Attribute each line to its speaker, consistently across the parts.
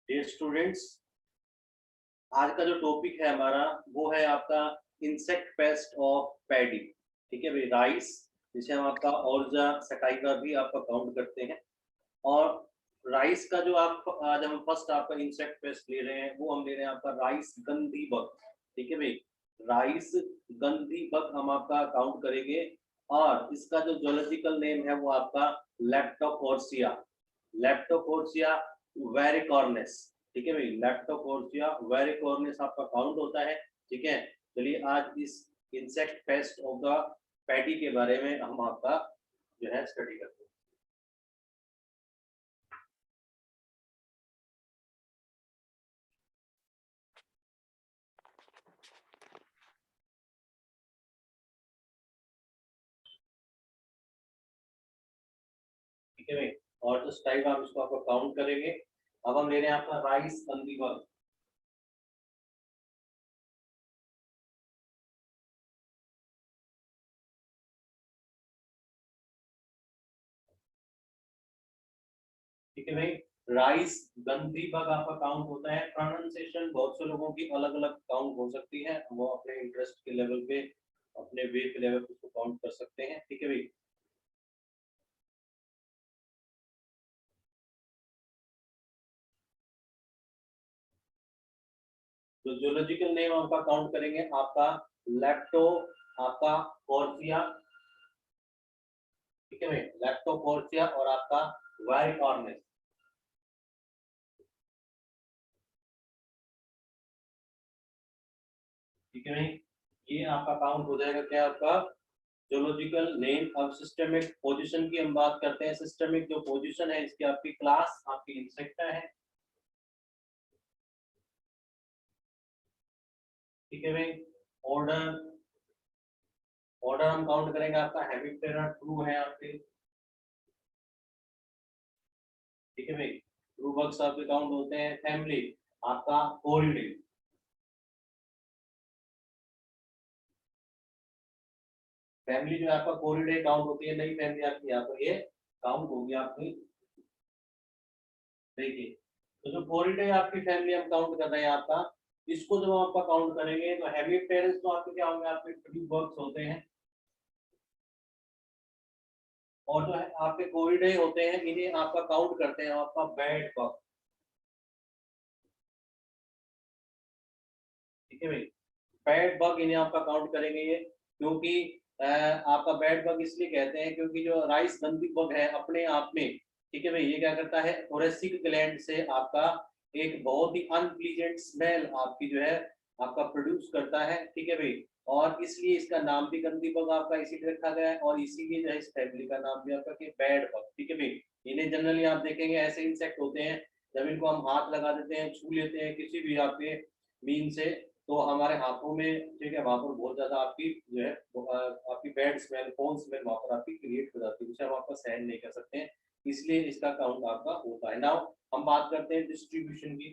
Speaker 1: Dear students, आज का जो टॉपिक है हमारा वो है आपका इंसेक्ट पेस्ट ऑफ पैडी। ठीक है भाई, राइस जिसे हम आपका औरजा सटाइवा भी आपका काउंट करते हैं। और राइस का जो आप आज हम फर्स्ट आपका इंसेक्ट पेस्ट ले रहे हैं वो हम ले रहे हैं आपका राइस गंधी बग। ठीक है भाई, राइस गंधी बग हम आपका काउंट करेंगे। और इसका जो जोलॉजिकल नेम है वो आपका लेप्टोकोर्सिया, लेप्टोकोर्सिया वेरिकॉर्नेस। ठीक है भाई, लेप्टोकोर्सिया वेरिकॉर्नेस आपका काउंट होता है। ठीक है, चलिए आज इस insect pest of the paddy के बारे में हम आपका जो है स्टडी करते हैं। ठीक है भाई, और जिस टाइप आप इसको आपको काउंट करेंगे। अब हम ले रहे हैं आपका राइस गंधी बग। ठीक है भाई, राइस गंधी बग आपका काउंट होता है। प्रोनाउंसिएशन बहुत से लोगों की अलग अलग काउंट हो सकती है, वो अपने इंटरेस्ट के लेवल पे, अपने वे के लेवल पे उसको काउंट कर सकते हैं। ठीक है भाई, तो जोलॉजिकल नेम आपका काउंट करेंगे आपका लेप्टो आपका कॉर्सिया। ठीक है भाई, लेप्टोकोर्सिया और आपका वेरिकॉर्नेस। ठीक है भाई, ये आपका काउंट हो जाएगा क्या आपका जोलॉजिकल नेम। अब सिस्टमिक पोजीशन की हम बात करते हैं। सिस्टमिक जो पोजीशन है इसकी आपकी क्लास आपकी इंसेक्टा है। ठीक है भाई, ऑर्डर ऑर्डर हम काउंट करेंगे आपका हेमिप्टेरा ट्रू है आपके। ठीक है भाई, ट्रू बग्स आपके काउंट होते हैं। फैमिली आपका कोरिडे। फैमिली जो है आपका कोरिडे काउंट होती है। नई फैमिली आपकी यहाँ पर ये काउंट होगी आपकी। देखिए, तो जो कोरिडे आपकी फैमिली हम काउंट कर रहे हैं आपका, इसको जब हम आपका काउंट करेंगे तो हेमिप्टेरस तो आपके क्या होंगे, आपके ट्रू बग्स होते हैं। और जो है आपके कोरिडे होते हैं, इन्हें आपका काउंट करते हैं आपका बेड बग। ठीक है भाई, बेड बग इन्हें आपका काउंट करेंगे ये, क्योंकि आपका बेड बग इसलिए कहते हैं क्योंकि जो राइस गंदी बग है अपने आप में, ठीक है भाई, ये क्या करता है, थोरेसिक ग्लैंड से आपका एक बहुत ही अनप्लीजेंट स्मेल आपकी जो है आपका प्रोड्यूस करता है। ठीक है भाई, और इसलिए इसका नाम भी गंदी बग आपका इसीलिए रखा गया है, और इसीलिए जो है इस फैमिली का नाम भी आपका बेड बग। ठीक है भाई, इन्हें जनरली आप देखेंगे ऐसे इंसेक्ट होते हैं, जब इनको हम हाथ लगा देते हैं, छू लेते हैं किसी भी आपके मीन से, तो हमारे हाथों में, ठीक है, वहां पर बहुत ज्यादा आपकी जो है आपकी बैड स्मेल, फोन स्मेल वहां पर आपकी क्रिएट हो जाती है, जिसे हम आपका सहन नहीं कर सकते हैं, इसलिए इसका काउंट आपका होता है। नाउ हम बात करते हैं डिस्ट्रीब्यूशन की।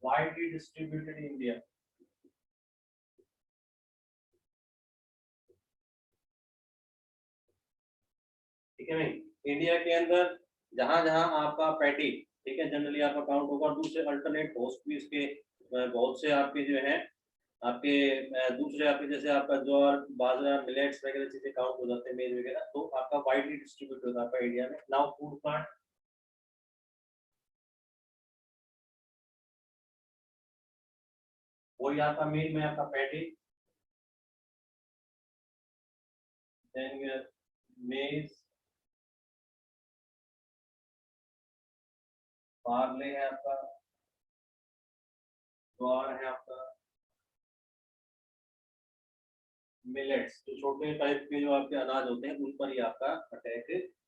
Speaker 1: Widely distributed in India. ठीक है भाई, इंडिया के अंदर जहां जहां आपका पैटी, ठीक है, जनरली आपका काउंट होगा। दूसरे अल्टरनेट होस्ट भी इसके बहुत से आपके जो है आपके दूसरे आपके जैसे आपका ज्वार बाजरा मिलेट्स वगैरह चीजें काउंट हो जाते हैं, मेज वगैरह, तो आपका वाइडली डिस्ट्रीब्यूट होता है आपका इंडिया में। नाउ फूड प्लांट, वही आपका मेन में आपका पैटी, देन मेज, बार्ले है आपका, ज्वार है आपका, मिलेट्स, जो छोटे टाइप के जो आपके अनाज होते हैं उन पर ही आपका अटैक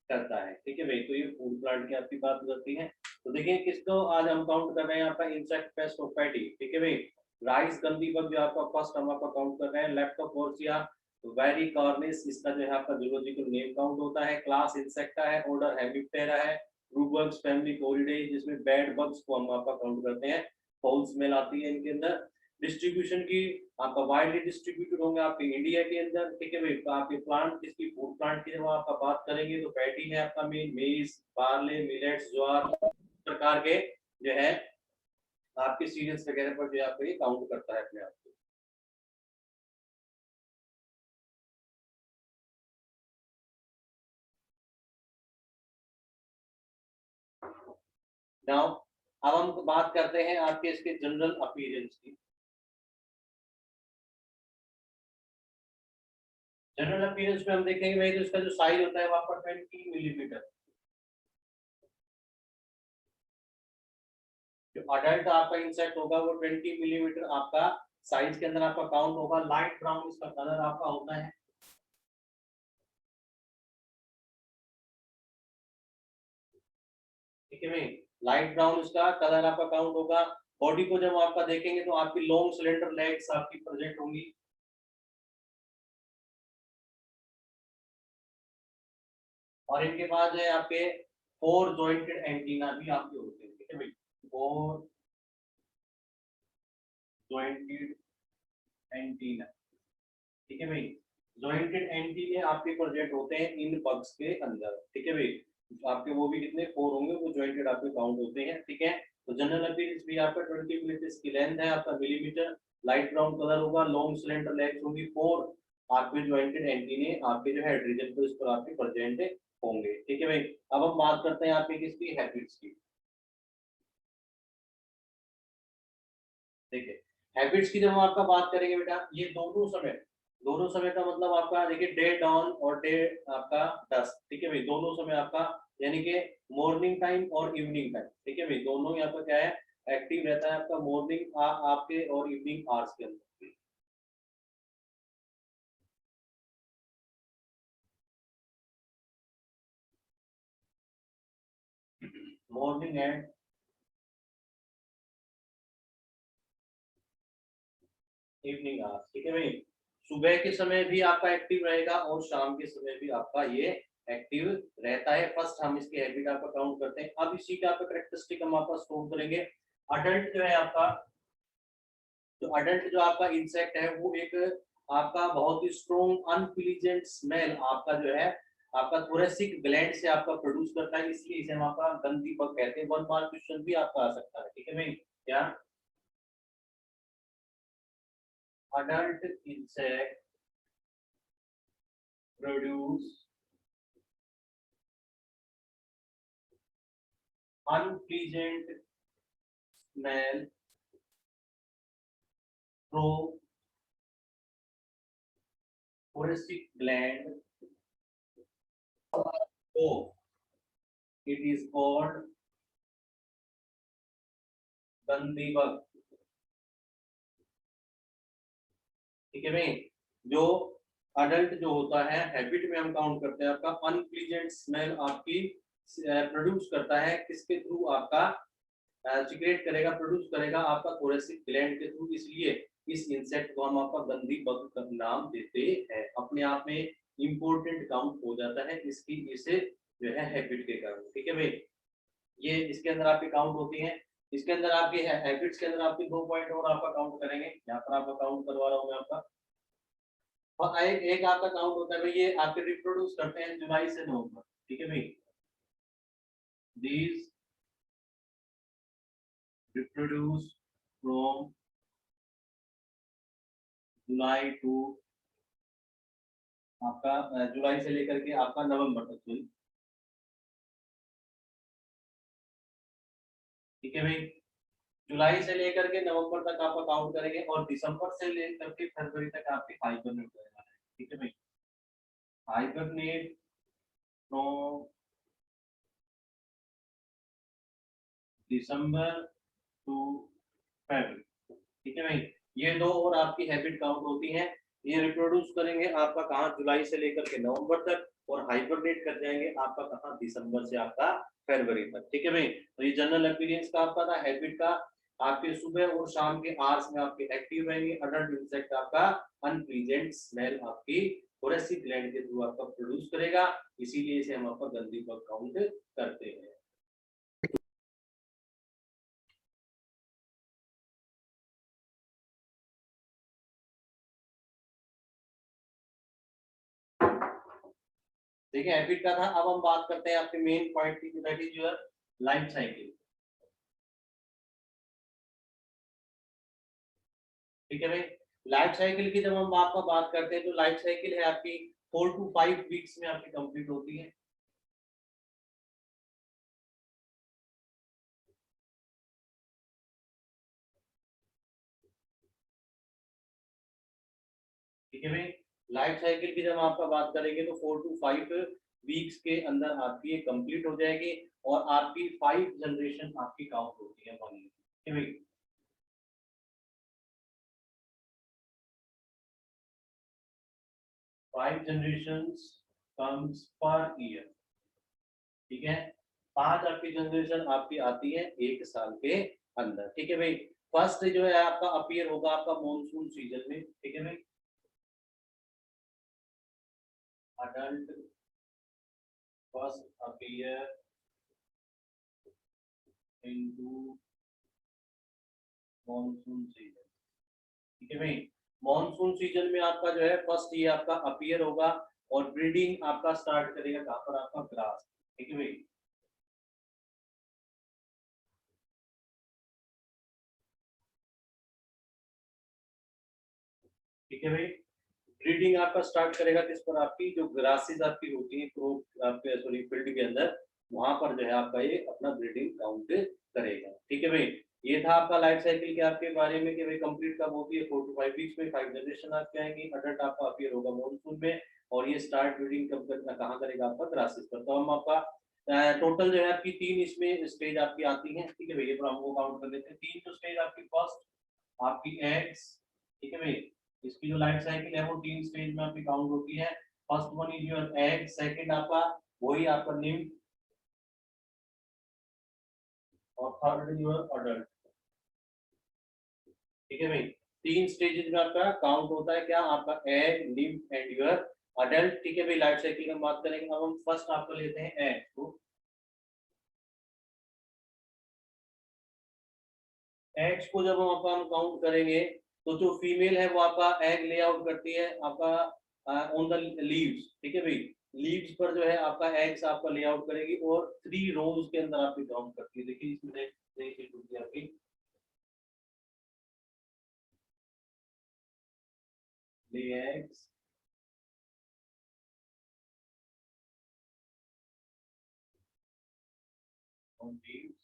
Speaker 1: करता है। ठीक है भाई, तो ये फूड प्लांट की आपकी बात हो जाती है। तो देखिए किसको आज हम काउंट कर रहे हैं आपका इंसेक्ट पेस्ट ऑफ पैटी। ठीक है भाई, राइस गंदी बग जो आपका फर्स्ट हम आपका काउंट कर रहे हैं, लेप्टोकोर्सिया वेरिकॉर्निस, इसका जो है आपका जूलॉजिकल नेम काउंट होता है। क्लास इंसेक्टा है, ऑर्डर हेमिप्टेरा है, रूबर्ग्स फैमिली कोरिडे, जिसमें बेड बग्स को हम आपका काउंट करते हैं, फाउल स्मेल आती है इनके अंदर। डिस्ट्रीब्यूशन की आपका वाइडली डिस्ट्रीब्यूटेड होंगे आपके इंडिया के अंदर, ठीक है भाई। तो आपके प्लांट, इसकी फूड प्लांट की जब आपका बात करेंगे तो पैडी है आपका मेन, मेज, बार्ले, मिलेट्स, ज्वार प्रकार के जो है आपके सीरियल्स वगैरह पर जो आपको ये काउंट करता है अपने आप को। नाउ अब हम बात करते हैं आपके इसके जनरल अपीयरेंस की। जनरल अपीयरेंस में हम देखेंगे भाई तो इसका जो साइज होता है वो आपका 20 मिलीमीटर। जो अडल्ट आपका इंसेक्ट होगा वो 20 मिलीमीटर आपका साइज के अंदर आपका काउंट होगा। लाइट ब्राउन इसका कलर आपका होता है। ठीक है भाई, लाइट ब्राउन इसका कलर आपका काउंट होगा। बॉडी को जब आपका देखेंगे तो आपकी लॉन्ग सिलेंडर लेग्स आपकी प्रेजेंट होंगी। और इनके बाद है आपके 4 जॉइंटेड एंटीना भी आपके होते हैं। ठीक है भाई, 4 जॉइंटेड एंटीना। ठीक है भाई, जॉइंटेड एंटीना आपके प्रेजेंट होते हैं इन बग्स के अंदर। ठीक है भाई, आपके वो भी कितने 4 होंगे, वो जॉइंटेड आपके काउंट होते हैं। ठीक है, तो जनरल अपीयरेंस भी आपका 20 मिलीमीटर की लेंथ है आपका मिलीमीटर, लाइट ब्राउन कलर होगा, लॉन्ग सिलेंडर लेग्स होंगी, 4 आपके जॉइंटेड एंटीने आपके जो है रीजन पर इस पर आपके प्रेजेंट होंगे। ठीक है भाई, अब हम बात करते हैं आपके किसकी, हैबिट्स की। देखिए, हैबिट्स की जब हम आपका बात करेंगे बेटा, ये दोनों समय का मतलब आपका देखिए डे डॉन और डे आपका डस्क। ठीक है भाई, दोनों समय आपका यानी कि मॉर्निंग टाइम और इवनिंग टाइम। ठीक है भाई, दोनों ही आपका क्या है, एक्टिव रहता है आपका मॉर्निंग आपके और इवनिंग आवर्स के अंदर। Morning and evening hours. ठीक है भाई, सुबह के समय भी आपका एक्टिव रहेगा और शाम के समय भी आपका ये एक्टिव रहता है। फर्स्ट हम इसकी हैबिट आपका काउंट करते हैं। अब इसी का आपका करेक्टरिस्टिक हम आपका स्कोर करेंगे। अडल्ट जो है आपका, जो अडल्ट जो आपका इंसेक्ट है वो एक आपका बहुत ही स्ट्रॉन्ग अनप्लीजेंट स्मेल आपका जो है आपका थोरेसिक ग्लैंड से आपका प्रोड्यूस करता है, इसलिए इसे हम आपका गंदी बग कहते हैं। 1 मार्क क्वेश्चन भी आपका आ सकता है। ठीक है भाई, क्या adult insect produce unpleasant smell through thoracic gland, so it is called गंदी बग। ठीक है भाई, जो अडल्ट जो होता है हैबिट में हम काउंट करते हैं आपका अनप्लीजेंट स्मेल आपकी प्रोड्यूस करता है, किसके थ्रू आपका सिक्रेट करेगा, प्रोड्यूस करेगा आपका थोरेसिक ग्लैंड के थ्रू, इसलिए इस इंसेक्ट को हम आपका गंदी बग का नाम देते हैं। अपने आप में इंपॉर्टेंट काउंट हो जाता है इसकी इसे जो है हैबिट के कारण। ठीक है भाई, ये इसके अंदर आपके काउंट होती हैं। इसके अंदर आपकी हैबिट्स के अंदर आपके 2 पॉइंट और आपका काउंट करेंगे, यहाँ पर आपका काउंट करवा रहा हूँ मैं आपका। और एक आपका काउंट होता है भाई, ये आपके रिप्रोड्यूस करते हैं जुलाई से नवंबर। ठीक है भाई, these reproduce from July to आपका जुलाई से लेकर के आपका नवंबर तक। ठीक है भाई, जुलाई से लेकर के नवंबर तक आपका काउंट करेंगे और दिसंबर से लेकर के फरवरी तक आपके हाइबरनेट होने वाला है। ठीक है भाई, हाइबरनेट फ्रॉम दिसंबर टू फरवरी। ठीक है भाई, ये दो और आपकी हैबिट काउंट होती हैं। ये रिप्रोड्यूस करेंगे आपका कहाँ, जुलाई से लेकर के नवंबर तक, और हाइबरनेट कर जाएंगे आपका कहाँ, दिसंबर से आपका फरवरी तक। ठीक है भाई, तो ये जनरल अपीयरेंस का आपका था, हैबिट का। आपके सुबह और शाम के आवर्स में आपके एक्टिव रहेंगे। अडल्ट इंसेक्ट आपका अनप्लीजेंट स्मेल आपकी थोरेसिक ग्लैंड के थ्रू आपका प्रोड्यूस करेगा, इसीलिए इसे हम आपका गंदी बग काउंट करते हैं। देखिए हैबिट का था। अब हम बात करते हैं आपके मेन पॉइंट की, that is your life cycle. ठीक है भाई, लाइफ साइकिल की जब हम आपका बात करते हैं तो लाइफ साइकिल है आपकी 4 to 5 वीक्स में आपकी कंप्लीट होती है। ठीक है भाई, लाइफ साइकिल की जब हम आपका बात करेंगे तो 4 to 5 वीक्स के अंदर आपकी ये कंप्लीट हो जाएगी और आपकी 5 जनरेशन आपकी काउंट होती है 1 ईयर। ठीक है भाई, 5 जनरेशन कम्स पर ईयर। ठीक है, 5 आपकी जनरेशन आपकी आती है 1 साल के अंदर। ठीक है भाई, फर्स्ट जो है आपका अपीयर होगा आपका मॉनसून सीजन में। ठीक है भाई, adult first appear into monsoon season. ठीक है भाई, मॉनसून सीजन में आपका जो है फर्स्ट ये आपका अपीयर होगा और ब्रीडिंग आपका स्टार्ट करेगा कहाँ पर, आपका ग्रास। ठीक है भाई, ठीक है भाई, ब्रीडिंग आपका स्टार्ट करेगा किस पर, आपकी जो ग्रासेस आपकी होती है क्रॉप आपके सॉरी फील्ड के अंदर, वहां पर जो है आपका ये अपना ब्रीडिंग काउंट करेगा। ठीक है भाई, ये था आपका लाइफ साइकिल के आपके बारे में कि भाई कंप्लीट कब होती है, 4 to 5 वीक्स में 5 जनरेशन आपके आएंगी, अडल्ट आपका अपीयर होगा मॉनसून में और ये स्टार्ट ब्रीडिंग कब करना कहाँ करेगा, आपका ग्रासेस पर। तो हम आपका टोटल जो है आपकी 3 इसमें स्टेज आपकी आती है। ठीक है भैया, तो हम वो काउंट कर लेते हैं। 3 जो स्टेज आपकी, फर्स्ट आपकी एग्स। ठीक है भाई, इसकी जो लाइफ साइकिल है वो 3 स्टेज में आपकी काउंट होती है। First one is your egg, second आपका वही आपका निम्फ और थर्ड इज योर अडल्ट। ठीक है भाई, 3 स्टेजेस में आपका काउंट होता है क्या, आपका egg, nymph and your adult. ठीक है भाई, लाइफ साइकिल की हम बात करेंगे। अब हम फर्स्ट आपको लेते हैं एग को। एग्स को जब हम आपका हम काउंट करेंगे तो जो फीमेल है वो आपका एग ले आउट करती है आपका ऑन द लीव्स। ठीक है भाई, लीव्स पर जो है आपका एग्स आपका ले आउट करेगी और 3 रोज के अंदर आपकी काउंट करती है। देखिए इसमें आपकी lay eggs on leaves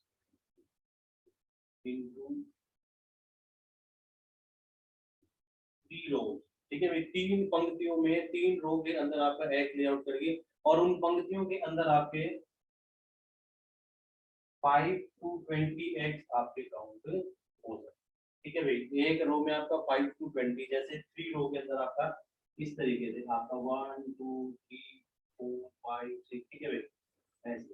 Speaker 1: into 3 रोज। ठीक है भाई, 3 पंक्तियों में 3 रो के अंदर आपका एग ले आउट करेगी और उन पंक्तियों के अंदर आपके 5 to 20 एग्स आपके काउंट हो सकते हैं। ठीक है भाई, एक रो में आपका 5 to 20, जैसे 3 रो के अंदर आपका इस तरीके से आपका 1 2 3 4 5 6। ठीक है भाई, ऐसे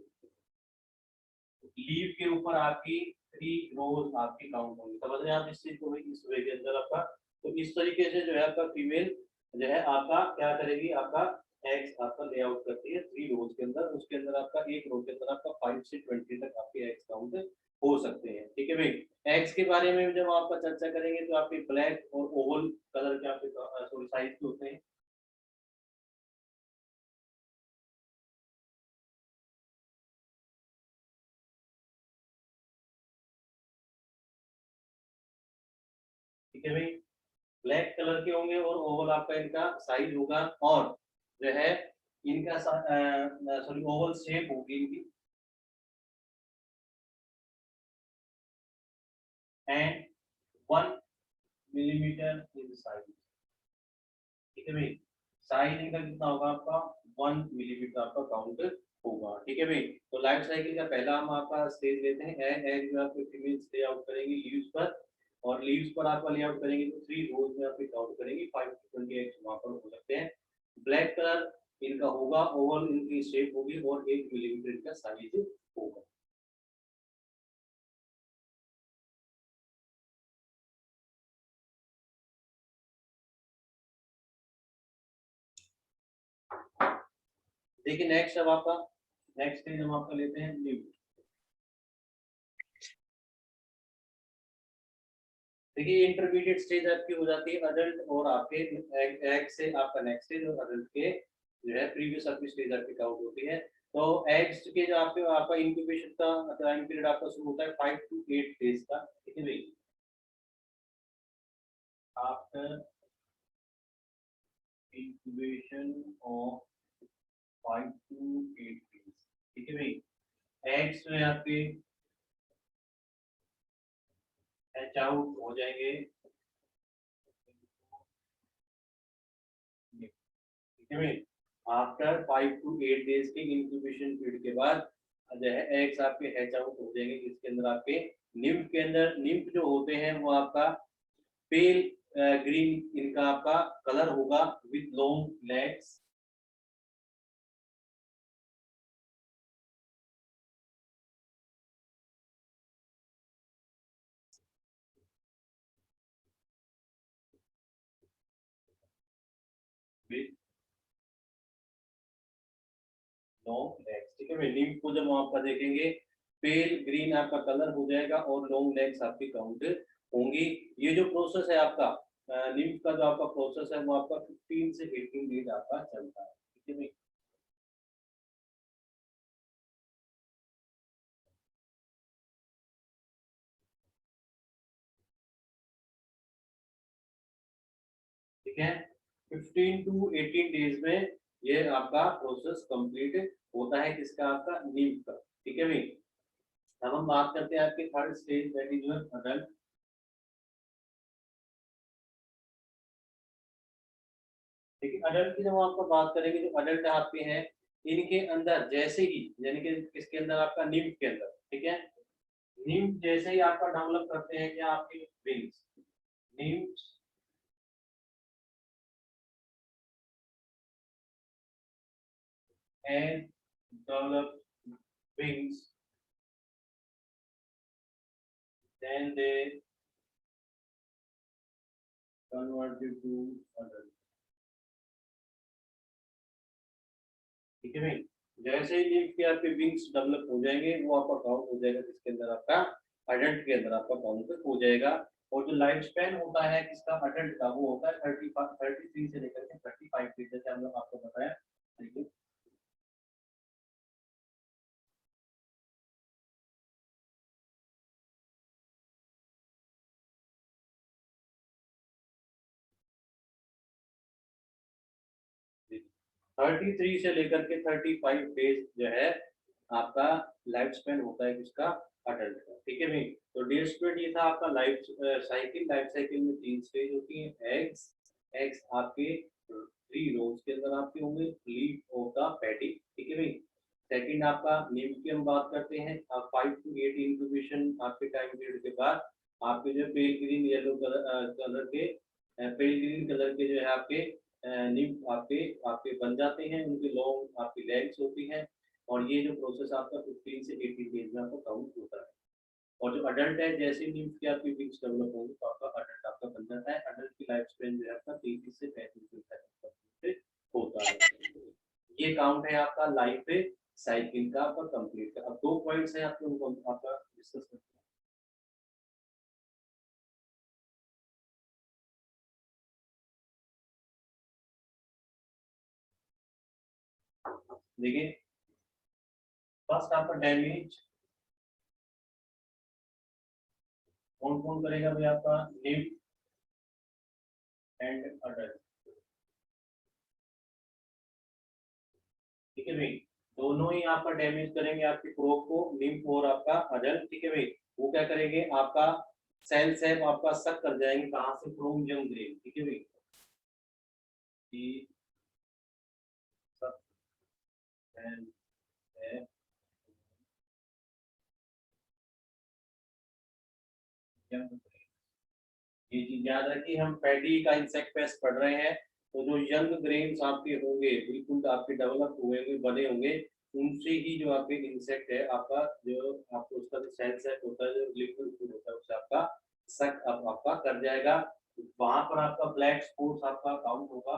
Speaker 1: लीव के ऊपर आपकी 3 रोज आपकी काउंट होंगी। समझ रहे हैं आप इस चीज को भाई, इस वे के अंदर आपका। तो इस तरीके से जो है आपका फीमेल जो है आपका क्या करेगी, आपका एग्स आपका लेआउट करती है 3 रोज के अंदर। उसके अंदर आपका एक रो के अंदर आपका 5 से 20 तक आपके एग्स काउंट हो सकते हैं। ठीक है भाई, एग्स के बारे में जब आपका चर्चा करेंगे तो आपके ब्लैक और ओवल कलर के आपके सॉरी साइज के होते हैं। ठीक है भाई, ब्लैक कलर के होंगे और ओवल आपका इनका साइज होगा और जो है इनका सॉरी ओवल शेप होगी इनकी एंड 1 मिलीमीटर इन साइज। ठीक है भाई, साइज इनका कितना होगा आपका 1 मिलीमीटर आपका काउंट होगा। ठीक है भाई, तो लाइफ साइकिल का पहला हम आपका स्टेज लेते हैं एग। एग जो आपके फीमेल्स ले आउट करेंगे लीव्स पर और लीव्स पर आपका ले आउट करेंगे तो 3 रोज में आपकी काउंट करेंगे 5 to 20 एग्स वहां पर हो सकते हैं। ब्लैक कलर इनका होगा, ओवल इनकी शेप होगी और 1 मिलीमीटर इनका साइज होगा। देखिए नेक्स्ट अब आपका नेक्स्ट स्टेज हम आपका लेते हैं न्यू। देखिए इंटरमीडिएट स्टेज आपकी हो जाती है अडल्ट और आपके एग से आपका नेक्स्ट स्टेज और अडल्ट के जो है प्रीवियस आपकी स्टेज आपकी काउंट होती है। तो एग्स के जो आपका इंक्यूबेशन का टाइम पीरियड आपका शुरू होता है 5 to 8 डेज का, ठीक है भाई। After incubation of 5 to 8 days, ठीक है भाई, एग्स में आपके हैच आउट हो जाएंगे, ठीक है भाई। आफ्टर 5 to 8 डेज के इंक्यूबेशन पीरियड के बाद जो है एग्स आपके हैच आउट हो जाएंगे, जिसके अंदर आपके निम्फ के अंदर निम्फ जो होते हैं वो आपका पेल ग्रीन इनका आपका कलर होगा with long legs, with long legs, ठीक है भाई। निम्फ को जब आपका देखेंगे पेल ग्रीन आपका कलर हो जाएगा और लॉन्ग लेग्स आपकी काउंट होंगी। ये जो प्रोसेस है आपका निम्फ का जो आपका प्रोसेस है वो आपका 15 से 18 डेज आपका चलता है, ठीक है भाई। ठीक है, 15 to 18 डेज में ये आपका प्रोसेस कंप्लीट होता है, किसका आपका नीम का, ठीक है भाई। अब हम बात करते हैं आपके third stage that is your adult. देखिए अडल्ट की जब आपका बात करेंगे, जो अडल्ट आपके हैं इनके अंदर जैसे ही यानी कि किसके अंदर आपका नीम के अंदर, ठीक है, नीम जैसे ही आपका डेवलप करते हैं क्या आपके wings, Neem and develop wings, then they converted to adult, ठीक है भाई। जैसे ही लीफ के आपके विंग्स डेवलप हो जाएंगे वो आपका काउंट हो जाएगा, जिसके अंदर आपका अडल्ट के अंदर आपका काउंट हो जाएगा। और जो लाइफ स्पैन होता है किसका अडल्ट का वो होता है 33 से लेकर के 35 फीट, जैसे हम लोग आपको बताया, ठीक है। थर्टी थ्री से लेकर के 35 डेज जो है आपका लाइफ स्पेन होता है किसका अडल्ट का, ठीक है भाई। तो डे स्प्लिट ये था आपका लाइफ साइकिल में तीन स्टेज होती है। एग्स, एग्स आपके थ्री रोज के अंदर आपके होंगे, लीफ ऑफ द पैडी, ठीक है भाई। सेकंड आपका नीम की हम बात करते हैं, 5 to 8 इंक्यूबेशन आपके टाइम पीरियड के बाद आपके जो पेल ग्रीन येलो कलर के पेल ग्रीन कलर के जो है आपके नीम आपके आपके बन जाते हैं, उनके लॉन्ग आपकी लेग्स होती हैं। और ये जो प्रोसेस आपका 15 से 18 डेज में आपको काउंट होता है। और जो अडल्ट है जैसे नीम्फ की आपकी विंग्स डेवलप होंगे तो आपका अडल्ट आपका बन जाता है। अडल्ट की लाइफ स्पेन जो है आपका 33 से 35 दिन तक होता है। ये काउंट है आपका लाइफ साइकिल का आपका कंप्लीट का। अब दो पॉइंट्स हैं आपके, उनको आपका डिस्कस करते हैं। देखिए फर्स्ट आपका डैमेज कौन कौन करेगा भाई, आपका निम्फ एंड अडल्ट, ठीक है भाई। दोनों ही आपका डैमेज करेंगे आपके क्रॉप को, लिम्फ और आपका अडल्ट, ठीक है भाई। वो क्या करेंगे आपका सेल सेप आपका सक कर जाएंगे, कहां से, फ्रॉम यंग ग्रेन, ठीक है भाई। कि सक सेल सेप यंग ग्रेन, ये चीज याद रखिए। हम पैडी का इंसेक्ट पेस्ट पढ़ रहे हैं, तो जो यंग ग्रेन्स आपके होंगे बिल्कुल आपके डेवलप हुए होंगे बने होंगे, उनसे ही जो आपके इंसेक्ट है आपका जो आपको उसका जो सेल सेप होता है, जो लिक्विड फूड होता है, उससे आपका सक अब आपका कर जाएगा। वहां पर आपका ब्लैक स्पॉट्स आपका काउंट होगा,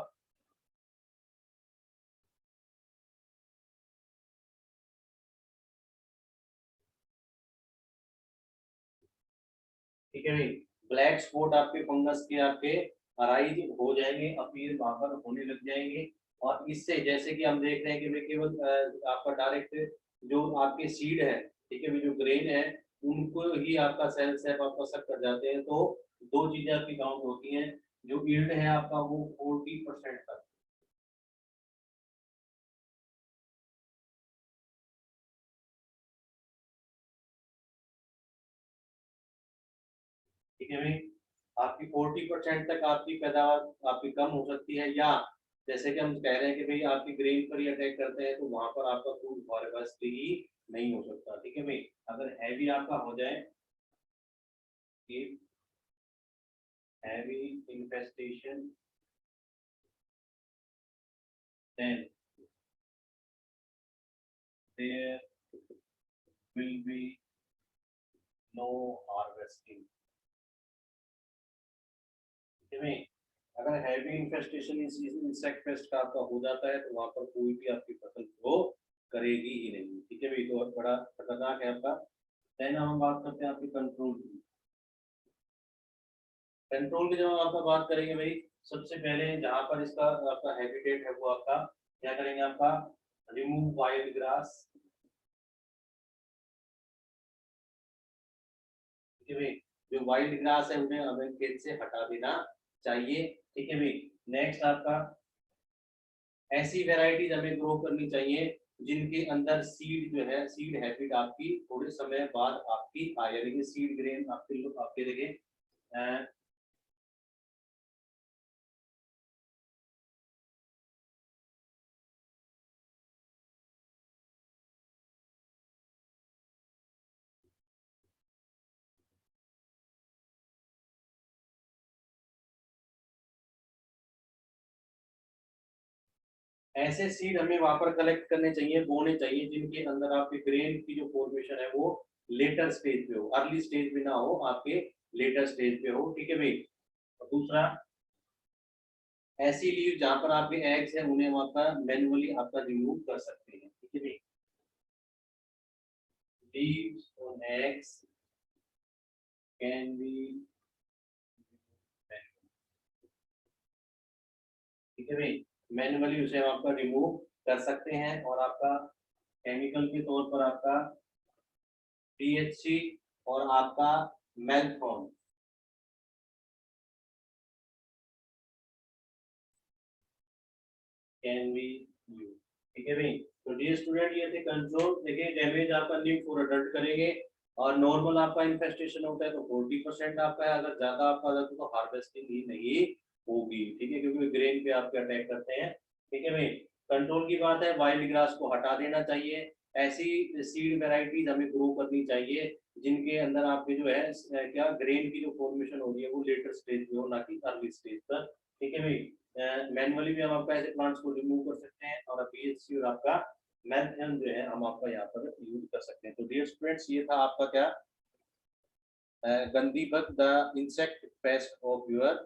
Speaker 1: ठीक है भाई। ब्लैक स्पॉट आपके फंगस के आपके अराइज हो जाएंगे, अपीयर वहां पर होने लग जाएंगे। और इससे जैसे कि हम देख रहे हैं कि भाई केवल आपका डायरेक्ट जो आपके सीड है, ठीक है भाई, जो ग्रेन है उनको ही आपका सेल से आप असर कर जाते हैं। तो दो चीजें आपकी काउंट होती हैं, जो यील्ड है आपका वो 40% तक, ठीक है भाई, आपकी 40% तक आपकी पैदावार आपकी कम हो सकती है, या जैसे कि हम कह रहे हैं कि भाई आपकी ग्रेन पर ही अटैक करते हैं तो वहां पर आपका फूड हार्वेस्ट ही नहीं हो सकता, ठीक है भाई। अगर हैवी आपका हो जाए, heavy infestation, then there will be no harvesting, ठीक है भाई। अगर हैवी इन्फेस्टेशन इस इंसेक्ट पेस्ट का आपका हो जाता है तो वहां पर कोई भी आपकी फसल ग्रो करेगी ही नहीं, ठीक है भाई, तो बड़ा खतरनाक है आपका। देन हम बात करते हैं आपकी कंट्रोल की। कंट्रोल की जब हम आपका बात करेंगे भाई, सबसे पहले जहां पर इसका आपका हैबिटेट है वो आपका क्या करेंगे, आपका रिमूव वाइल्ड ग्रास, ठीक है भाई, जो वाइल्ड ग्रास है उन्हें हमें खेत से हटा देना चाहिए, ठीक है भाई। नेक्स्ट आपका ऐसी वेराइटीज हमें ग्रो करनी चाहिए जिनके अंदर सीड जो है, सीड हैबिट आपकी थोड़े समय बाद आपकी आए, यानी कि सीड ग्रेन आपके आपके देखे ऐसे सीड हमें वहां पर कलेक्ट करने चाहिए, बोने चाहिए जिनके अंदर आपके ग्रेन की जो फॉर्मेशन है वो लेटर स्टेज पे हो, अर्ली स्टेज पे ना हो, आपके लेटर स्टेज पे हो, ठीक है भाई। और दूसरा, ऐसी लीव जहां पर आपके एग्स है उन्हें हम आपका मैन्युअली आपका रिमूव कर सकते हैं, ठीक है भाई। Leaves on eggs can be, ठीक है भाई, मैन्युअली उसे हम आपका रिमूव कर सकते हैं। और आपका केमिकल के तौर पर आपका टीएचसी और आपका मेल्थोन कैन बी यूज, ठीक है भाई। तो डियर स्टूडेंट, ये थे कंट्रोल। देखिए डैमेज आपका न्यू फॉर अडल्ट करेंगे, और नॉर्मल आपका इन्फेस्टेशन होता है तो 40% आपका है, अगर ज्यादा आपका आता है तो हार्वेस्टिंग ही नहीं होगी, ठीक है, क्योंकि ग्रेन पे आपके अटैक करते हैं, ठीक है भाई। कंट्रोल की बात है, वाइल्ड ग्रास को हटा देना चाहिए, ऐसी सीड वेराइटीज हमें ग्रो करनी चाहिए जिनके अंदर आपके जो है क्या ग्रेन की जो फॉर्मेशन हो रही है वो लेटर स्टेज पे हो, ना कि अर्ली स्टेज पर, ठीक है भाई। मैनुअली भी हम आपका ऐसे प्लांट्स को रिमूव कर सकते हैं, और पीएचसी और आपका मैथन जो है हम आपका यहाँ पर यूज कर सकते हैं। तो डियर स्टूडेंट्स, ये था आपका क्या, गंदी bug the insect pest of your